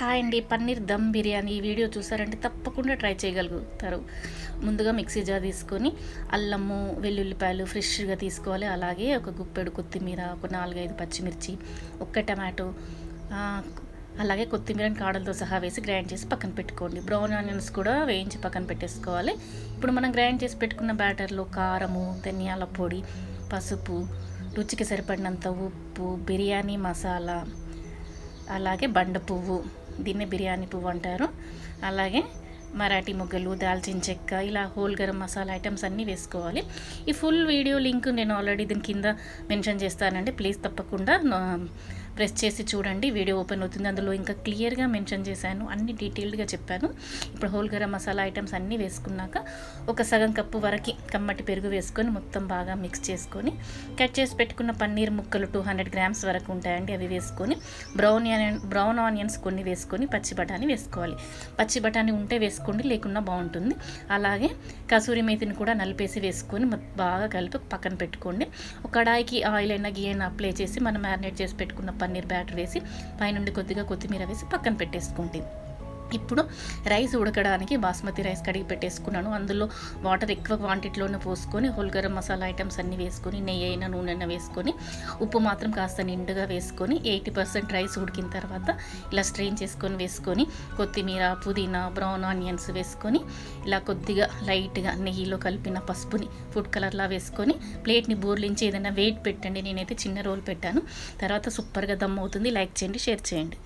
Hi అండి, పన్నీర్ దమ్ బిర్యానీ ఈ video చూసారంటే తప్పకుండా ట్రై చేయగలుగుతారు. ముందుగా మిక్సీ జార్ తీసుకొని అల్లము వెల్లుల్లిపాయలు ఫ్రెష్గా తీసుకోవాలి. అలాగే ఒక గుప్పెడు కొత్తిమీర, ఒక 4-5 పచ్చిమిర్చి, ఒక్క టమాటో, అలాగే కొత్తిమీరని కాడలతో సహా వేసి గ్రైండ్ చేసి పక్కన పెట్టుకోండి. బ్రౌన్ ఆనియన్స్ కూడా వేయించి పక్కన పెట్టేసుకోవాలి. ఇప్పుడు మనం గ్రైండ్ చేసి పెట్టుకున్న బ్యాటర్లో కారము, ధనియాల పొడి, పసుపు, రుచికి సరిపడినంత ఉప్పు, బిర్యానీ మసాలా, అలాగే బండ పువ్వు, దీన్నే బిర్యానీ పువ్వు అంటారు, అలాగే మరాఠీ మొగ్గలు, దాల్చిన చెక్క, ఇలా హోల్ గరం మసాలా ఐటమ్స్ అన్నీ వేసుకోవాలి. ఈ ఫుల్ వీడియో లింక్ నేను ఆల్రెడీ దీని కింద మెన్షన్ చేస్తానండి. ప్లీజ్ తప్పకుండా ప్రెస్ చేసి చూడండి, వీడియో ఓపెన్ అవుతుంది. అందులో ఇంకా క్లియర్గా మెన్షన్ చేశాను, అన్ని డీటెయిల్డ్గా చెప్పాను. ఇప్పుడు హోల్ గరం మసాలా ఐటమ్స్ అన్నీ వేసుకున్నాక ఒక సగం కప్పు వరకు కమ్మటి పెరుగు వేసుకొని మొత్తం బాగా మిక్స్ చేసుకొని కట్ చేసి పెట్టుకున్న పన్నీర్ ముక్కలు 200 గ్రామ్స్ వరకు ఉంటాయండి, అవి వేసుకొని బ్రౌన్ ఆనియన్స్ కొన్ని వేసుకొని పచ్చి బఠానీ వేసుకోవాలి. పచ్చి బఠానీ ఉంటే వేసుకోండి, లేకున్నా బాగుంటుంది. అలాగే కసూరి మేతిని కూడా నలిపేసి వేసుకొని బాగా కలిపి పక్కన పెట్టుకోండి. ఒక కడాయికి ఆయిల్ అయినా గీ అయినా అప్లై చేసి మనం మ్యారినేట్ చేసి పెట్టుకున్న పన్నీర్ బ్యాటర్ వేసి పైనుండి కొద్దిగా కొత్తిమీర వేసి పక్కన పెట్టేసుకోండి. ఇప్పుడు రైస్ ఉడకడానికి బాస్మతి రైస్ కడిగి పెట్టేసుకున్నాను. అందులో వాటర్ ఎక్కువ క్వాంటిటీలోనే పోసుకొని హోల్ గరం మసాలా ఐటమ్స్ అన్నీ వేసుకొని నెయ్యి అయినా నూనె అయినా వేసుకొని ఉప్పు మాత్రం కాస్త నిండుగా వేసుకొని 80% రైస్ ఉడికిన తర్వాత ఇలా స్ట్రెయిన్ చేసుకొని వేసుకొని కొత్తిమీర, పుదీనా, బ్రౌన్ ఆనియన్స్ వేసుకొని ఇలా కొద్దిగా లైట్గా నెయ్యిలో కలిపిన పసుపుని ఫుడ్ కలర్లా వేసుకొని ప్లేట్ని బోర్లించి ఏదైనా వెయిట్ పెట్టండి. నేనైతే చిన్న రోల్ పెట్టాను. తర్వాత సూపర్గా దమ్ అవుతుంది. లైక్ చేయండి, షేర్ చేయండి.